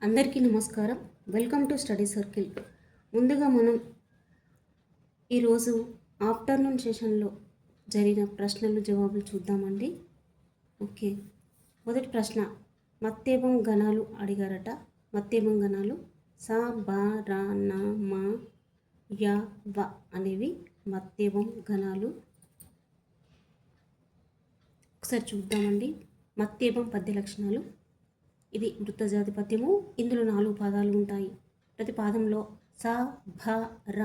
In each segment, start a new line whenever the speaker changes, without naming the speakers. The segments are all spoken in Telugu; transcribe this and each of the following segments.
అందరికీ నమస్కారం. Welcome to study circle. ముందుగా మనం ఈరోజు ఆఫ్టర్నూన్ సెషన్లో జరిగిన ప్రశ్నలు జవాబులు చూద్దామండి. ఓకే, మొదటి ప్రశ్న, మత్తేబం గణాలు అడిగారట. మత్తేబం గణాలు స, బ, ర, న, మ, య, వ అనేవి మత్తేబం గణాలు. ఒకసారి చూద్దామండి. మత్తేబం పద్య లక్షణాలు. ఇది వృత్తజాతి పద్యము. ఇందులో 4 పాదాలు ఉంటాయి. ప్రతి పాదంలో స, భ, ర,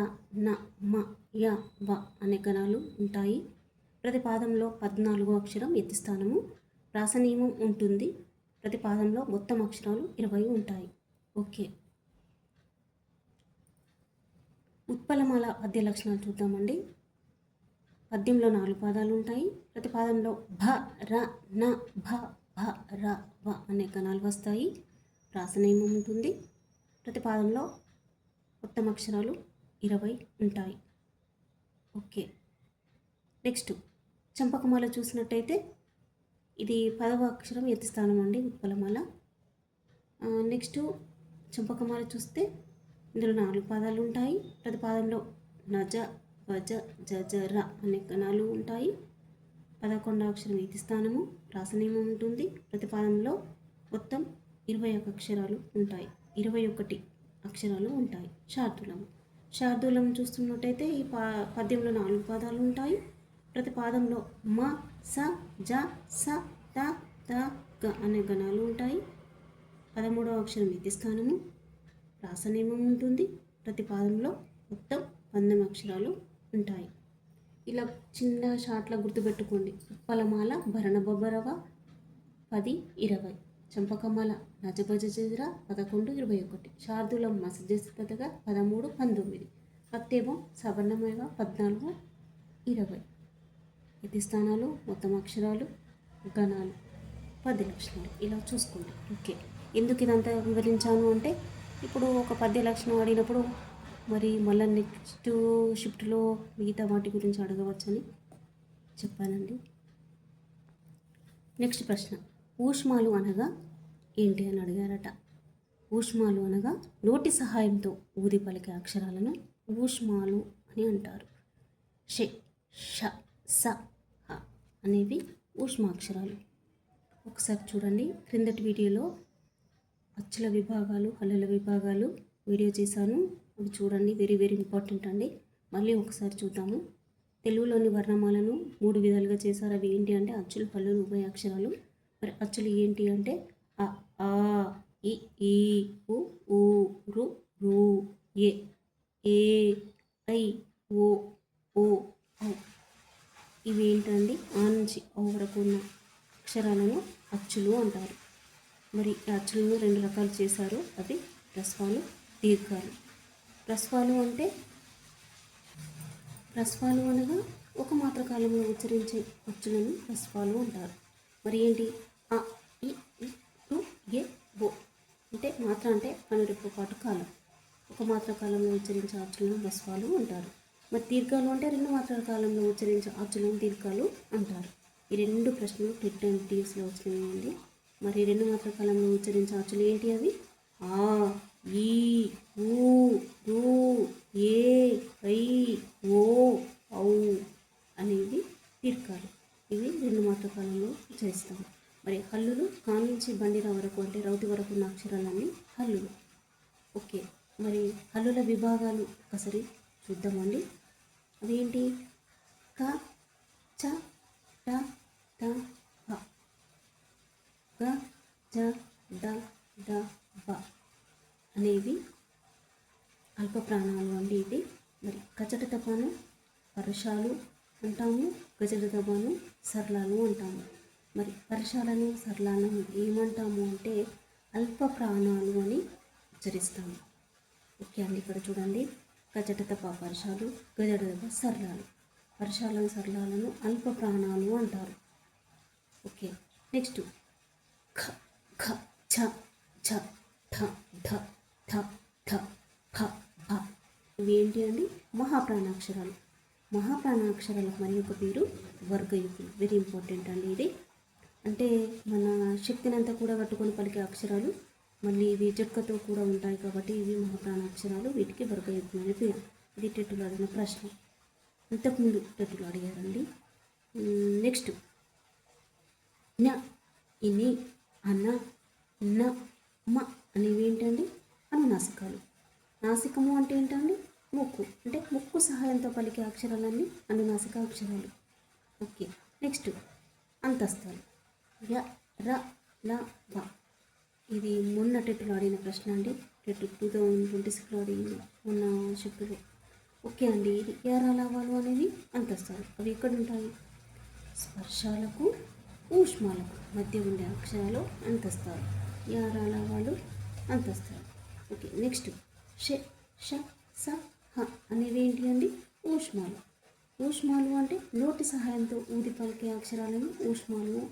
న, మ, య, వ అనే గణాలు ఉంటాయి. ప్రతి పాదంలో 14వ అక్షరం ఎత్తిస్థానము. ప్రాసనియమం ఉంటుంది. ప్రతి పాదంలో మొత్తం అక్షరాలు 20 ఉంటాయి. ఓకే, ఉత్పలమాల పద్య లక్షణాలు చూద్దామండి. పద్యంలో 4 పాదాలు ఉంటాయి. ప్రతి పాదంలో భ, ర, న, భ, భ, ర, వ అనే గణాలు వస్తాయి. ప్రాసనియమం ఉంటుంది. ప్రతి పాదంలో మొత్తం అక్షరాలు 20 ఉంటాయి. ఓకే, నెక్స్ట్ చంపకమాల చూసినట్టయితే ఇది 10వ అక్షరం ఎత్తిస్థానం అండి, ఉత్పలమాల. నెక్స్ట్ చంపకమాల చూస్తే ఇందులో 4 పాదాలు ఉంటాయి. ప్రతి పాదంలో నజ, వజ, జజ, ర అనే గణాలు ఉంటాయి. 11వ అక్షరం ఎత్తిస్థానము. ప్రాసనియమం ఉంటుంది. ప్రతి పాదంలో మొత్తం 21 అక్షరాలు ఉంటాయి. 21 అక్షరాలు ఉంటాయి. శార్దూలం. శార్దూలం చూస్తున్నట్టయితే ఈ పద్యంలో 4 పాదాలు ఉంటాయి. ప్రతి పాదంలో మ, స, జ, స, త, త, గ అనే గణాలు ఉంటాయి. 13వ అక్షరం ఎత్తిస్థానము. ప్రాసనియమం ఉంటుంది. ప్రతి పాదంలో మొత్తం 19 అక్షరాలు ఉంటాయి. ఇలా చిన్న షార్ట్లా గుర్తుపెట్టుకోండి. ఉత్పలమాల భరణ బొబ్బరవ 10, 20. చంపకమాల నజబజజర 11, 21. శార్దూలం మసజస్తగా 13, 19. మత్తేబం సవర్ణమేవ 14, 20. ఇది స్థానాలు, మొత్తం అక్షరాలు, గణాలు, 10 లక్షణాలు ఇలా చూసుకోండి. ఓకే, ఎందుకు ఇదంతా వివరించాను అంటే ఇప్పుడు ఒక పద్య లక్షణం అడిగినప్పుడు మరి మళ్ళీ నెక్స్ట్ షిఫ్ట్లో మిగతా వాటి గురించి అడగవచ్చని చెప్పానండి. నెక్స్ట్ ప్రశ్న, ఊష్మాలు అనగా ఏంటి అని అడిగారట. ఊష్మాలు అనగా నోటి సహాయంతో ఊది పలికే అక్షరాలను ఊష్మాలు అని అంటారు. షె, ష, స, హ అనేవి ఊష్మాక్షరాలు. ఒకసారి చూడండి, క్రిందటి వీడియోలో అచ్చుల విభాగాలు, హల్లుల విభాగాలు వీడియో చేశాను. అవి చూడండి, వెరీ వెరీ ఇంపార్టెంట్ అండి. మళ్ళీ ఒకసారి చూద్దాము. తెలుగులోని వర్ణమాలను 3 విధాలుగా చేశారు. అవి ఏంటి అంటే అచ్చులు, హల్లులు, ఉభయ అక్షరాలు. మరి అచ్చులు ఏంటి అంటే అ, ఆ, ఇ, ఈ, ఉ, ఊ, రు, రు, ఏ, ఏ, ఐ, ఓ, ఓ, ఔ. ఇవి ఏంటండి? ఆ నుంచి ఔ వరకు ఉన్న అక్షరాలను అచ్చులు అంటారు. మరి ఈ అచ్చులను 2 రకాలు చేశారు. అవి హ్రస్వాలు, దీర్ఘాలు. హ్రస్వాలు అనగా ఒక మాత్ర కాలంలో ఉచ్చరించే అచ్చులను హ్రస్వాలు అంటారు. మరి ఏంటి? అ, ఇ, ఉ, ఏ, ఓ అంటే మాత్ర అంటే కనురెప్ప పాటు కాలం. ఒక మాత్ర కాలంలో ఉచ్చరించే అచ్చులను హ్రస్వాలు అంటారు. మరి దీర్ఘాలు అంటే 2 మాత్రల కాలంలో ఉచ్చరించే అచ్చులను దీర్ఘాలు అంటారు. ఈ 2 ప్రశ్నలు టెట్ అండ్ టీఎస్లో వచ్చినాయండి. మరి 2 మాత్ర కాలంలో ఉచ్చరించే అచ్చులు ఏంటి? అవి ఆ, ఈ, ఊ, రు, ఏ, ఐ, ఓ, ఔ అనేవి దీర్ఘాలు. ఇవి 2 మాత్ర కాలంలో ఉచ్చరిస్తాము. మరి హల్లులు కా నుంచి బండిరా వరకు అంటే రౌతి వరకు ఉన్న అక్షరాలన్నీ హల్లులు. ఓకే, మరి హల్లుల విభాగాలు ఒకసారి చూద్దామండి. అవేంటి? క, చ, ట, త, ప, గ, జ, ద, ద, బ అనేవి అల్ప ప్రాణాలు అండి. ఇవి మరి కచట తపాను పరశాలు అంటాము, గజట తపాను సరళాలు అంటాము. మరి పరశాలను, సరళాలను ఏమంటాము అంటే అల్ప ప్రాణాలు అని ఉచ్చరిస్తాము. ఓకే అండి, ఇక్కడ చూడండి, కచట తప పరశాలు, గజట తప సరళాలు. పరశాలను, సరళాలను అల్ప ప్రాణాలు అంటారు. ఓకే, నెక్స్ట్ ఖ, ఖ, ఛ, ఛ, ఠ, ఢ, ఠ, ఠ, ఫ, భ ఇవి ఏంటి అండి? మహాప్రాణాక్షరాలు. మహాప్రాణాక్షరాలకు మరి ఒక పేరు వర్గయుక్తులు. వెరీ ఇంపార్టెంట్ అండి ఇది. అంటే మన శక్తిని అంతా కూడా కట్టుకొని పలికే అక్షరాలు మళ్ళీ ఇవి జట్కతో కూడా ఉంటాయి కాబట్టి ఇవి మహాప్రాణాక్షరాలు, వీటికి వర్గయుగ్మ అని పేరు. ఇది టెట్టులో అడిగిన ప్రశ్న, ఇంతకుముందు టెట్టులో అడిగారండి. నెక్స్ట్ న, ఇని, అన్న, న, మ అనేవి ఏంటండి అనునాసికాలు. నాసికము అంటే ఏంటండి ముక్కు, అంటే ముక్కు సహాయంతో పలికే అక్షరాలన్నీ అనునాసిక అక్షరాలు. ఓకే, నెక్స్ట్ అంతస్తాలు. య, ర, ల, వ. ఇది మొన్న టెట్టులో అడిగిన ప్రశ్న అండి, టెట్ 2026లో అడిగింది మొన్న షిఫ్ట్లో. ఓకే అండి, ఇది యారాలావాలు అనేవి అంతస్తాలు. అవి ఎక్కడ ఉంటాయి? స్పర్శాలకు ఊష్మాలకు మధ్య ఉండే అక్షరాలు అంతస్తాలు. యారాలావాలు అంతస్తాలు. ఓకే, నెక్స్ట్ ష, ష, స, హ అనేవి ఏంటి అండి ఊష్మాలు. ఊష్మాలు అంటే నోటి సహాయంతో ఊది పలికే అక్షరాలను ఊష్మాలు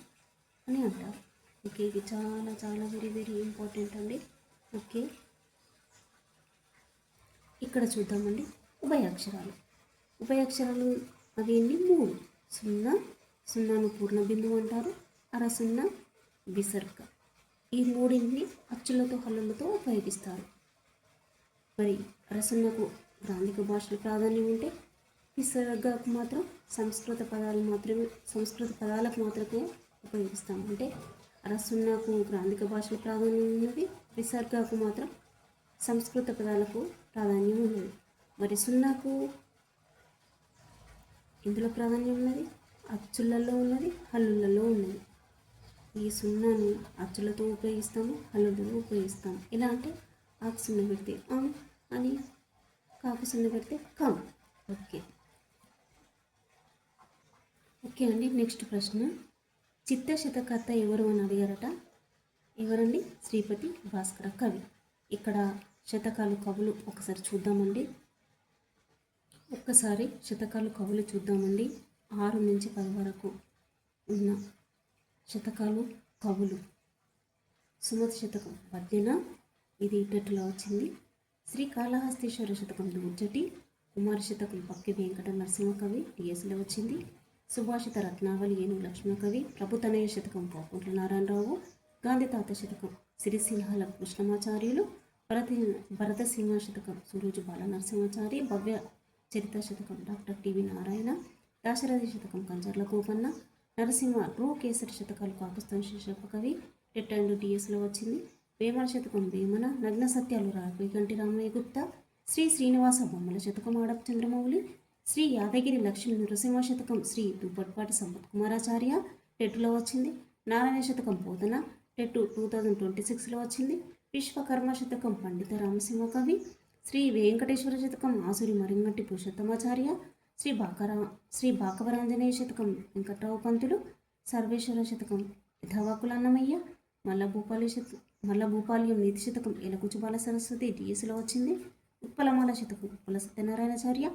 అని అంటారు. ఓకే, ఇది చాలా చాలా వెరీ వెరీ ఇంపార్టెంట్ అండి. ఓకే, ఇక్కడ చూద్దామండి ఉభయాక్షరాలు. ఉభయాక్షరాలు అవి ఏంటి? 3. సున్నా, సున్నాను పూర్ణ బిందువు అంటారు, అర సున్నా, విసర్గ. ఈ మూడింటిని అచ్చులతో హల్లులతో ఉపయోగిస్తారు. మరి అరసున్నకు గ్రాంధిక భాషల ప్రాధాన్యం ఉంటే విసర్గకు మాత్రం సంస్కృత పదాలకు మాత్రమే ఉపయోగిస్తాం. అంటే అరసున్నకు గ్రాంధిక భాషల ప్రాధాన్యం ఉన్నది, విసర్గకు మాత్రం సంస్కృత పదాలకు ప్రాధాన్యం ఉన్నది. మరి సున్నాకు ఇందులో ప్రాధాన్యం ఉన్నది, అచ్చులలో ఉన్నది, హల్లులలో ఉన్నది. ఈ సున్నాను అచ్చులతో ఉపయోగిస్తాము, హల్లులలో ఉపయోగిస్తాము. ఎలా అంటే ఆకు సున్న పెడితే అని, కాకు సున్న పెడితే కం. ఓకే ఓకే అండి, నెక్స్ట్ ప్రశ్న. చిత్తశతకర్త ఎవరు అని అడిగారట. ఎవరండి? శ్రీపతి భాస్కర కవి. ఇక్కడ శతకాలు కవులు ఒకసారి చూద్దామండి. ఒక్కసారి శతకాలు కవులు చూద్దామండి. 6 నుంచి 10 వరకు ఉన్న శతకాలు కవులు. సుమతి శతకం పద్యన, ఇది టెట్లో వచ్చింది. శ్రీకాళహస్తీశ్వర శతకం దూర్జటి. కుమార శతకం పక్కి వెంకట నరసింహ కవి, టీఎస్లో వచ్చింది. సుభాషిత రత్నావళి ఏనుగు లక్ష్మణ కవి. ప్రభుతనయ శతకం పోకుంట్ల నారాయణరావు. గాంధీతాత శతకం సిరిసిల్హాల కృష్ణమాచార్యులు. భరతసీమ శతకం సూరూజు బాల నరసింహాచారి. భవ్య చరిత శతకం డాక్టర్ టివి నారాయణ. దాశరథి శతకం కంచర్ల గోపన్న. నరసింహ కేసరి శతకాలు కాకుస్థాన్ శేషప్ప కవి, టెట్ అండ్ టీఎస్లో వచ్చింది. వేమన శతకం వేమన. నగ్న సత్యాలు రాయకంటి రామయ్య గుప్తా. శ్రీ శ్రీనివాస బొమ్మల శతకం ఆడప్ చంద్రమౌళి. శ్రీ యాదగిరి లక్ష్మీ నరసింహ శతకం శ్రీ దుప్పట్పాటి సంపత్ కుమారాచార్య, టెట్లో వచ్చింది. నారాయణ శతకం పోతన, టెట్ 2026లో వచ్చింది. విశ్వకర్మ శతకం పండిత రామసింహ కవి. శ్రీ వెంకటేశ్వర శతకం ఆసురి మరింగంటి పురుషోత్తమాచార్య. శ్రీ బాకవరాంజనేయ శతకం వెంకట్రావు పంతులు. సర్వేశ్వర శతకం యథావాకుల అన్నమయ్య. మల్లభూపాల్యం నీతి శతకం ఎలకుచు బాల సరస్వతి, డిఎస్లో వచ్చింది. ఉత్పలమాల శతకం ఉప్పల సత్యనారాయణాచార్య.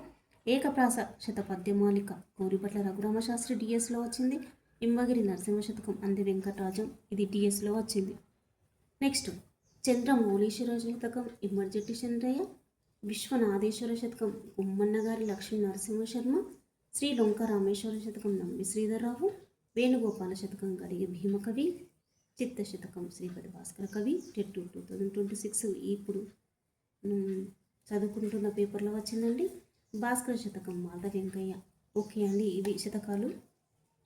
ఏకప్రాస శతపద్యమాలిక గౌరిపట్ల రఘురామశాస్త్రి, డిఎస్లో వచ్చింది. హింవగిరి నరసింహ శతకం అంది వెంకటరాజం, ఇది డిఎస్లో వచ్చింది. నెక్స్ట్ చంద్రమౌళీశ్వర శతకం ఇమ్మడిజెట్టి చంద్రయ్య. విశ్వనాథేశ్వర శతకం గుమ్మన్నగారి లక్ష్మీ నరసింహ శర్మ. శ్రీ లొంక రామేశ్వర శతకం నంబి శ్రీధర్రావు. వేణుగోపాల శతకం గడిగి భీమకవి. చిత్త శతకం శ్రీపతి భాస్కర కవి. టెట్ 2026 ఇప్పుడు చదువుకుంటున్న పేపర్లో వచ్చిందండి. భాస్కర శతకం మాధవ వెంకయ్య. ఓకే అండి, ఇవి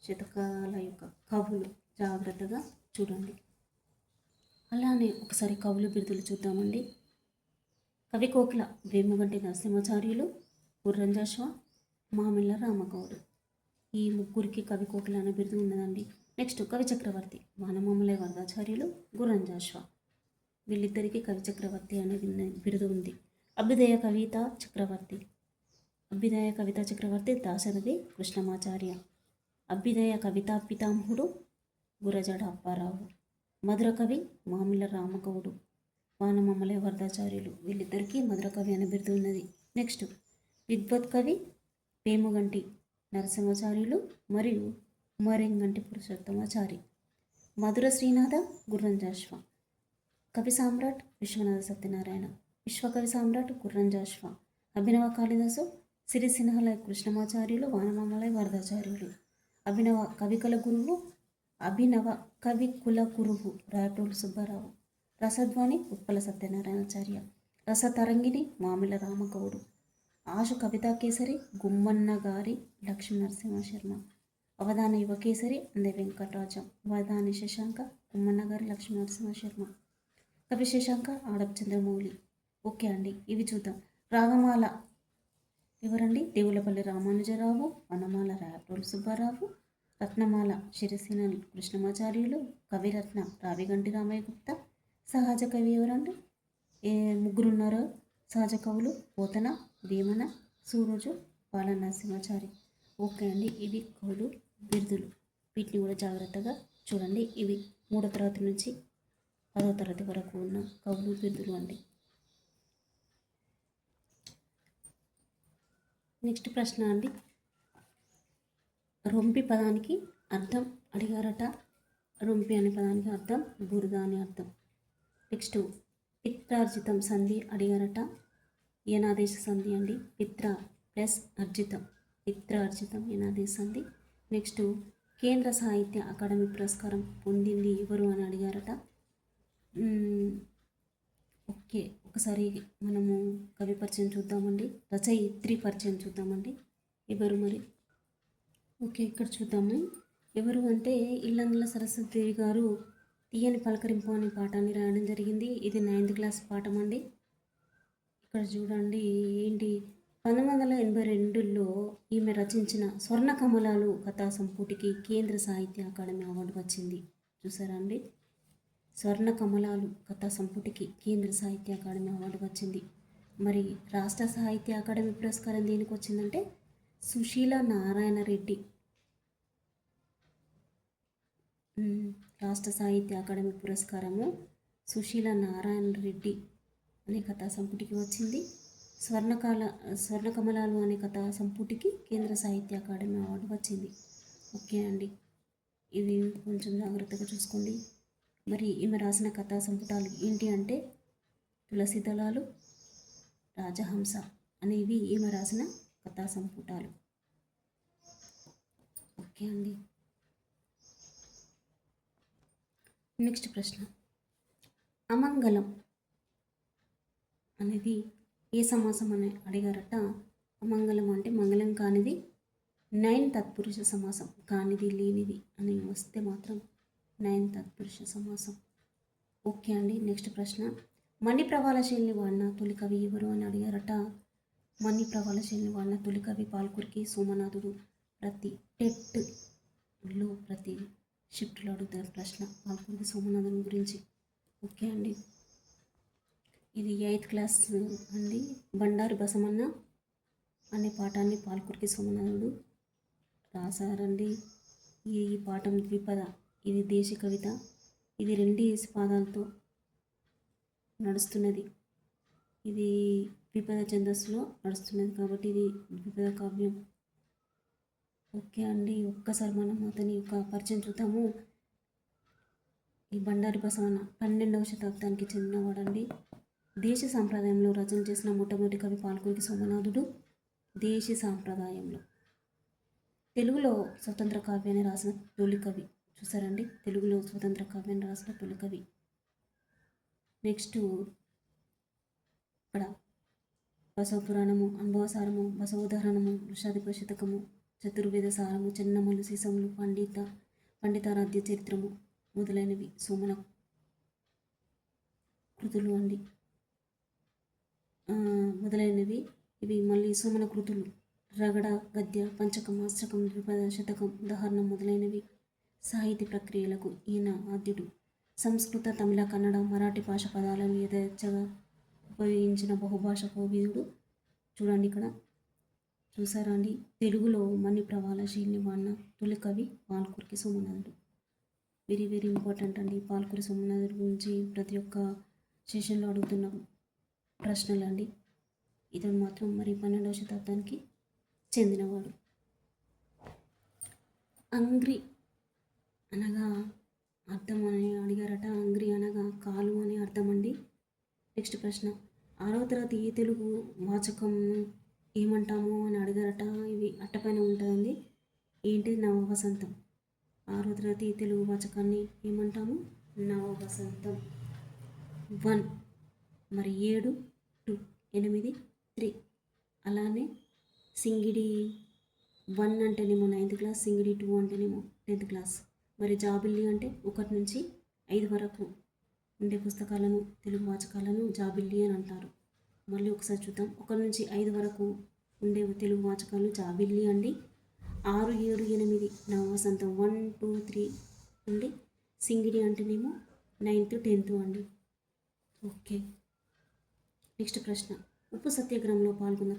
శతకాల యొక్క కవులు, జాగ్రత్తగా చూడండి. అలానే ఒకసారి కవులు బిరుదులు చూద్దామండి. కవి కోకిల వేముగంటి నరసింహాచార్యులు, గుర్రంజాశ్వ, మామిళ్ళ రామగౌడు. ఈ ముగ్గురికి కవి కోకిల అనే బిరుదు ఉన్నదండి. నెక్స్ట్ కవి చక్రవర్తి వానమామలై వరదాచార్యులు, గుర్రంజాశ్వ. వీళ్ళిద్దరికీ కవి చక్రవర్తి అనే బిరుదు ఉంది. అభ్యుదయ కవితా చక్రవర్తి దాశరథి కృష్ణమాచార్య. అభ్యుదయ కవితా పితామహుడు గురజాడ అప్పారావు. మధుర కవి మామిళ్ళ రామగౌడు, వానమామలై వరదాచార్యులు. వీళ్ళిద్దరికీ మధుర కవి అనే బిరుదు ఉన్నది. నెక్స్ట్ విద్వత్ కవి వేముగంటి నరసింహాచార్యులు మరియు కుమారింగంటి పురుషోత్తమాచారి. మధుర శ్రీనాథ గుర్రంజాశ్వ. కవి సామ్రాట్ విశ్వనాథ సత్యనారాయణ. విశ్వకవి సామ్రాట్ గుర్రంజాశ్వ. అభినవ కాళిదాసు సిరిసిన్హల కృష్ణమాచార్యులు, వానమామలై వరదాచార్యులు. అభినవ కవి కుల గురువు రాయటోలు సుబ్బారావు. రసధ్వని ఉత్పల సత్యనారాయణాచార్య, రసతరంగిణి మామిల రామగౌడు, ఆశు కవితా కేసరి గుమ్మన్న గారి లక్ష్మీ నరసింహ శర్మ, అవధాన యువకేసరి అందే వెంకటరాజం, అవధాని శశాంక గుమ్మన్న గారి లక్ష్మీ నరసింహ శర్మ, కవి శశాంక ఆడప్ చంద్రమౌళి. ఓకే అండి, ఇవి చూద్దాం. రాగమాల ఎవరండి? దేవులపల్లి రామానుజరావు, వనమాల రాయప్రోలు సుబ్బారావు, రత్నమాల శిరసేన కృష్ణమాచార్యులు, కవిరత్న రావిగంటి రామయ్య గుప్తా. సహజ కవి ఎవరండి? ముగ్గురున్నారు సహజ కవులు: పోతన, వేమన, సూరజు, బాల నరసింహాచారి. ఓకే అండి, ఇవి కవులు బిరుదులు. వీటిని కూడా జాగ్రత్తగా చూడండి. ఇవి 3వ తరగతి నుంచి 10వ తరగతి వరకు ఉన్న కవులు బిరుదులు అండి. నెక్స్ట్ ప్రశ్న అండి, రొంపి పదానికి అర్థం అడిగారట. రొంపి అనే పదానికి అర్థం బురద అని అర్థం. నెక్స్ట్ పిత్రార్జితం సంధి అడిగారట. ఏనాదేశ సంధి అండి. పిత్ర ప్లస్ అర్జితం, పిత్రార్జితం ఏనాదేశ సంధి. నెక్స్ట్ కేంద్ర సాహిత్య అకాడమీ పురస్కారం పొందింది ఎవరు అని అడిగారట. ఓకే, ఒకసారి మనము కవి పరిచయం చూద్దామండి, రచయిత్రి పరిచయం చూద్దామండి. ఎవరు మరి? ఓకే, ఇక్కడ చూద్దాము. ఎవరు అంటే ఇల్లందుల సరస్వతిదేవి గారు తీయని పలకరింపు అనే పాఠాన్ని రాయడం జరిగింది. ఇది 9th క్లాస్ పాఠం అండి. ఇక్కడ చూడండి ఏంటి, 1982లో ఈమె రచించిన స్వర్ణ కమలాలు కథా సంపుటికి కేంద్ర సాహిత్య అకాడమీ అవార్డు వచ్చింది. చూసారా అండి, స్వర్ణ కమలాలు కథా సంపుటికి కేంద్ర సాహిత్య అకాడమీ అవార్డు వచ్చింది. మరి రాష్ట్ర సాహిత్య అకాడమీ పురస్కారం దేనికి వచ్చిందంటే సుశీల నారాయణ రెడ్డి. రాష్ట్ర సాహిత్య అకాడమీ పురస్కారము సుశీల నారాయణ రెడ్డి అనే కథా సంపుటికి వచ్చింది. స్వర్ణ కమలాలు అనే కథా సంపుటికి కేంద్ర సాహిత్య అకాడమీ అవార్డు వచ్చింది. ఓకే అండి, ఇవి కొంచెం జాగ్రత్తగా చూసుకోండి. మరి ఈమె రాసిన కథా సంపుటాలు ఏంటి అంటే తులసి దళాలు, రాజహంస అనేవి ఈమె రాసిన కథా సంపుటాలు. ఓకే అండి. నెక్స్ట్ ప్రశ్న, అమంగళం అనేది ఏ సమాసం అని అడిగారట. అమంగళం అంటే మంగళం కానిది, 9 తత్పురుష సమాసం, కానిది లేనిది అని వస్తే మాత్రం 9 తత్పురుష సమాసం. ఓకే అండి. నెక్స్ట్ ప్రశ్న, మణి ప్రవాళ శైలిని వాడిన తొలి కవి ఎవరు అని అడిగారట. మణి ప్రవాళ శైలిని వాడిన తొలి కవి పాల్కురికి సోమనాథుడు. ప్రతి టెట్లో ప్రతి షిఫ్ట్లో అడుగుతారు ప్రశ్న పాల్కురికి సోమనాథుని గురించి. ఓకే అండి, ఇది 8th క్లాస్ అండి. బండారి బసమన్న అనే పాఠాన్ని పాల్కురికి సోమనాథుడు రాశారండి. ఈ పాఠం ద్విపద, ఇది దేశీ కవిత. ఇది 2 పాదాలతో నడుస్తున్నది. ఇది ద్విపద ఛందస్సులో నడుస్తున్నది కాబట్టి ఇది ద్విపద కావ్యం. ఓకే అండి, ఒక్కసారి మనం అతని యొక్క పరిచయం చూద్దాము. ఈ బండారి బసవన్న 12వ శతాబ్దానికి చెందినవాడండి. దేశీ సాంప్రదాయంలో రచన చేసిన మొట్టమొదటి కవి పాల్కురికి సోమనాథుడు. దేశీ సాంప్రదాయంలో తెలుగులో స్వతంత్ర కావ్యాన్ని రాసిన తొలి కవి. చూసారండి, తెలుగులో స్వతంత్ర కావ్యాన్ని రాసిన తొలి కవి. నెక్స్ట్ ఇక్కడ బసవ పురాణము, అనుభవసారము, బసవోదాహరణము, వృషాధిప శతకము, చతుర్వేద సారము, చెన్నమలు సీసములు, పండితారాధ్య చరిత్రము మొదలైనవి సోమన కృతులు అండి. మొదలైనవి ఇవి మళ్ళీ సోమన కృతులు. రగడ, గద్య, పంచకం, అష్టకం, ద్విపద, శతకం, ఉదాహరణ మొదలైనవి సాహితీ ప్రక్రియలకు ఈయన ఆద్యుడు. సంస్కృత, తమిళ, కన్నడ, మరాఠీ భాష పదాలను యథేచ్ఛగా ఉపయోగించిన బహుభాష కోవిదుడు. చూడండి ఇక్కడ, చూసారా అండి, తెలుగులో మణి ప్రవాళ శైలిని వాడిన తొలి కవి పాల్కురికి సోమనాథుడు. వెరీ వెరీ ఇంపార్టెంట్ అండి. పాల్కురి సోమనాథుడి గురించి ప్రతి ఒక్క సెషన్లో అడుగుతున్న ప్రశ్నలు అండి. ఇతడు మాత్రం మరి 12వ శతాబ్దానికి చెందినవాడు. అంగ్రి అనగా అర్థం అని అడిగారట. అంగ్రి అనగా కాలు అని అర్థం అండి. నెక్స్ట్ ప్రశ్న, 6వ తరగతి ఈ తెలుగు వాచకం ఏమంటాము అని అడిగారట. ఇవి అట్టపైన ఉంటుందండి. ఏంటిది? నవ వసంతం. 6వ తరగతి తెలుగు వాచకాన్ని ఏమంటాము? నవ వసంతం. 1, మరి 7 2, 8 3. అలానే సింగిడి 1 అంటేనేమో 9th క్లాస్, సింగిడి 2 అంటేనేమో 10th క్లాస్. మరి జాబిల్లి అంటే 1 నుంచి 5 వరకు ఉండే పుస్తకాలను, తెలుగు వాచకాలను జాబిల్లి అని అంటారు. మళ్ళీ ఒకసారి చూద్దాం. 1 నుంచి 5 వరకు ఉండే తెలుగు వాచకాలు జాబిల్లి అండి. 6, 7, 8 నవ వసంతం 1, 2, 3 అండి. సింగిడి అంటేనేమో 9th 10th అండి. ఓకే, నెక్స్ట్ ప్రశ్న. ఉప్పు సత్యాగ్రహంలో పాల్గొన్న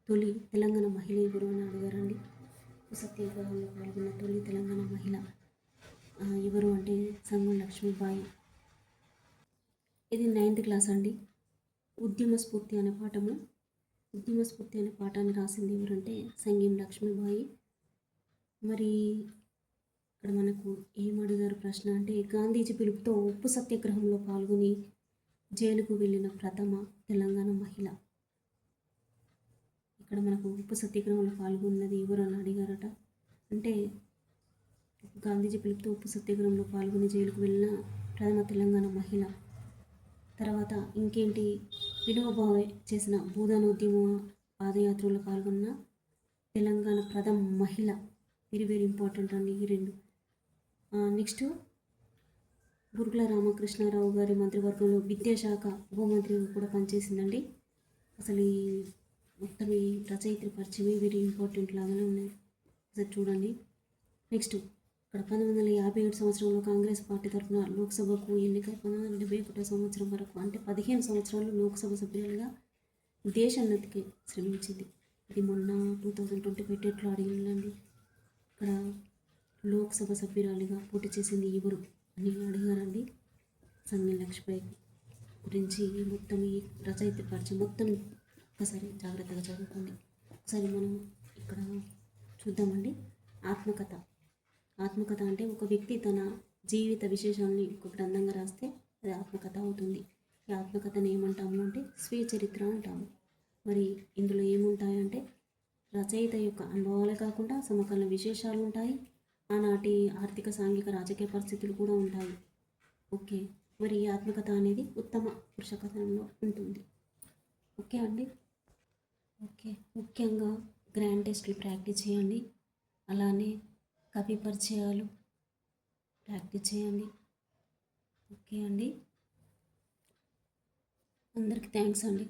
తొలి తెలంగాణ మహిళ ఎవరు అని అడిగారండి. ఉప్పు సత్యాగ్రహంలో పాల్గొన్న తొలి తెలంగాణ మహిళ ఎవరు అంటే సంగం లక్ష్మీబాయి. ఇది 9th క్లాస్ అండి. ఉద్యమ స్ఫూర్తి అనే పాఠాన్ని రాసింది ఎవరంటే సంగం లక్ష్మీబాయి. మరి ఇక్కడ మనకు ఏమడిగారు ప్రశ్న అంటే, గాంధీజీ పిలుపుతో ఉప్పు సత్యాగ్రహంలో పాల్గొని జైలుకు వెళ్ళిన ప్రథమ తెలంగాణ మహిళ. ఇక్కడ మనకు ఉప్పు సత్యాగ్రహంలో పాల్గొన్నది ఎవరు అని అడిగారట. అంటే గాంధీజీ పిలుపుతో ఉప్పు సత్యాగ్రహంలో పాల్గొని జైలుకు వెళ్ళిన ప్రథమ తెలంగాణ మహిళ. తర్వాత ఇంకేంటి, వినోబావే చేసిన భూదానోద్యమ పాదయాత్రలో పాల్గొన్న తెలంగాణ ప్రథమ మహిళ. వెరీ ఇంపార్టెంట్ అండి ఈ రెండు. నెక్స్ట్, బుర్గుల రామకృష్ణారావు గారి మంత్రివర్గంలో విద్యాశాఖ ఉపమంత్రిగా కూడా పనిచేసిందండి. అసలు ఈ మొత్తం ఈ రచయిత్రి పరిచయమే వెరీ ఇంపార్టెంట్ లాగానే ఉన్నాయి, ఒకసారి చూడండి. నెక్స్ట్, ఇక్కడ 1957 సంవత్సరంలో కాంగ్రెస్ పార్టీ తరఫున లోక్సభకు ఎన్నిక. 1971 సంవత్సరం వరకు అంటే 15 సంవత్సరాలు లోక్సభ సభ్యులుగా దేశోన్నతికి శ్రమించింది. ఇది మొన్న 2025 టెట్లో అడిగిందండి. ఇక్కడ లోక్సభ సభ్యురాలిగా పోటీ చేసింది ఎవరు అని అడిగారండి. సంగం లక్ష్మీబాయి గురించి మొత్తం ఈ రచయిత పరిచయం మొత్తం ఒకసారి జాగ్రత్తగా చదువుకోండి. ఒకసారి మనం ఇక్కడ చూద్దామండి. ఆత్మకథ అంటే ఒక వ్యక్తి తన జీవిత విశేషాలని ఒక గ్రంథంగా రాస్తే అది ఆత్మకథ అవుతుంది. ఈ ఆత్మకథను ఏమంటాము అంటే స్వీయ చరిత్ర అంటాము. మరి ఇందులో ఏముంటాయంటే రచయిత యొక్క అనుభవాలే కాకుండా సమకాలీన విశేషాలు ఉంటాయి, ఆనాటి ఆర్థిక, సాంఘిక, రాజకీయ పరిస్థితులు కూడా ఉంటాయి. ఓకే, మరి ఈ ఆత్మకథ అనేది ఉత్తమ పురుష కథనంలో ఉంటుంది. ఓకే అండి. ఓకే, ముఖ్యంగా గ్రాండ్ టెస్ట్లు ప్రాక్టీస్ చేయండి. అలానే కవి పరిచయాలు ప్రాక్టీస్ చేయండి. ఓకే అండి, అందరికీ థ్యాంక్స్ అండి.